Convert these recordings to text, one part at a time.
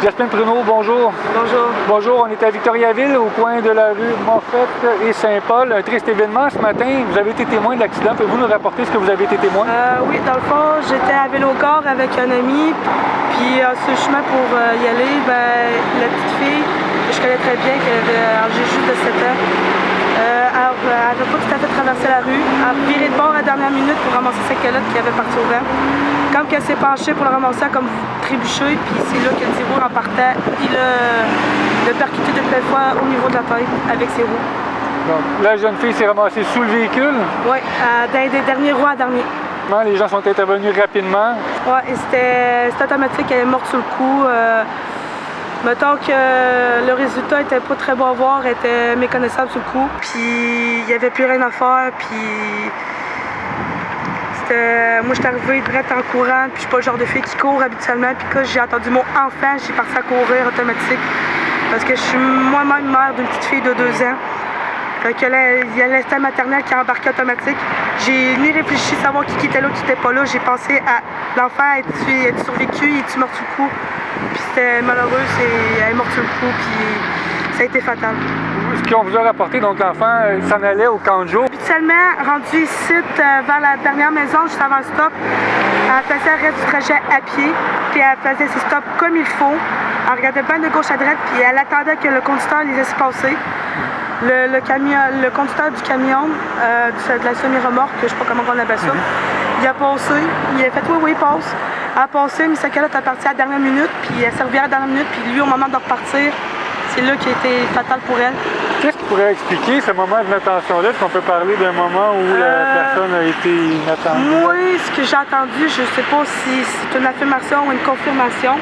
Jasmine Pruneau, bonjour. Bonjour. Bonjour, on est à Victoriaville, au coin de la rue Moffett et Saint-Paul. Un triste événement ce matin. Vous avez été témoin de l'accident. Pouvez-vous nous rapporter ce que vous avez été témoin? Oui, dans le fond, j'étais à Vélo-Corps avec un ami. Puis sur le chemin pour y aller, la petite fille, que je connais très bien, j'ai juste de 7 ans, elle n'avait pas tout à fait traversé la rue. Elle a viré de bord à la dernière minute pour ramasser sa calotte qui avait parti au vent. Quand elle s'est penchée pour le ramasser, elle a comme trébuché, puis c'est là que le petit roue en partant, il a percuté de pleine fois au niveau de la tête avec ses roues. Donc, la jeune fille s'est ramassée sous le véhicule? Oui, dans les derniers roues à dernier. Les gens sont intervenus rapidement? Oui, et c'était automatique, elle est morte sur le coup. Mettons que le résultat était pas très bon à voir, elle était méconnaissable sur le coup. Puis il n'y avait plus rien à faire, puis moi j'étais arrivée direct en courant, puis je suis pas le genre de fille qui court habituellement, puis quand j'ai entendu mon enfant, j'ai parti à courir automatique. Parce que je suis moi-même mère d'une petite fille de 2 ans. Fait que là, il y a l'instinct maternel qui a embarqué automatique. J'ai ni réfléchi à savoir qui était là, qui était pas là. J'ai pensé à l'enfant, est-tu survécu, est-tu mort sur le coup? Puis c'était malheureux, elle est morte sur le coup, puis ça a été fatal. Ce qu'on vous a rapporté, donc l'enfant s'en allait au camp de jour. Habituellement, rendu ici, vers la dernière maison, juste avant le stop, elle faisait le reste du trajet à pied, puis elle faisait ses stops comme il faut. Elle regardait bien de gauche à droite, puis elle attendait que le conducteur les laisse passer. Le conducteur du camion, de la semi-remorque, je sais pas comment on appelle ça, il a passé, il a fait oui, passe. Elle a passé, mais sa calotte a parti à la dernière minute, puis elle servait à la dernière minute, puis lui, au moment de repartir, c'est là qui a été fatal pour elle. Qu'est-ce qui pourrait expliquer ce moment d'inattention-là? Est-ce qu'on peut parler d'un moment où la personne a été inattendue? Oui, ce que j'ai entendu, je sais pas si c'est une affirmation ou une confirmation.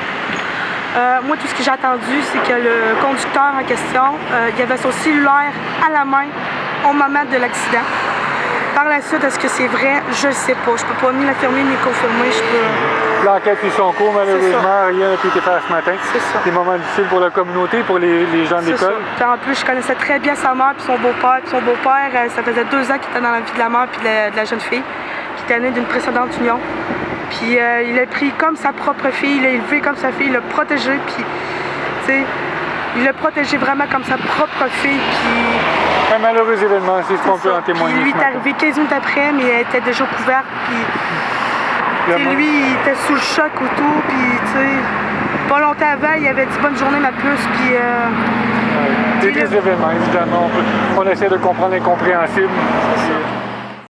Moi, tout ce que j'ai entendu, c'est que le conducteur en question, il avait son cellulaire à la main au moment de l'accident. Par la suite, est-ce que c'est vrai? Je ne sais pas. Je peux pas ni l'affirmer ni le confirmer. L'enquête suit son cours, malheureusement, rien n'a pu être fait ce matin. C'est ça. Des moments difficiles pour la communauté, pour les gens de l'école. En plus, je connaissais très bien sa mère et son beau-père. Son beau-père, ça faisait 2 ans qu'il était dans la vie de la mère et de la jeune fille, qui était née d'une précédente union. Puis il a pris comme sa propre fille, il l'a élevé comme sa fille, il l'a protégée, puis tu sais, il l'a protégée vraiment comme sa propre fille. Puis, un malheureux événement, c'est ce qu'on peut en témoigner. Puis lui est arrivé 15 minutes après, mais elle était déjà couverte, puis lui, il était sous le choc ou tout, puis tu sais, pas longtemps avant, il avait dit bonne journée ma puce, puis des événements, évidemment, on essaie de comprendre l'incompréhensible. C'est ça.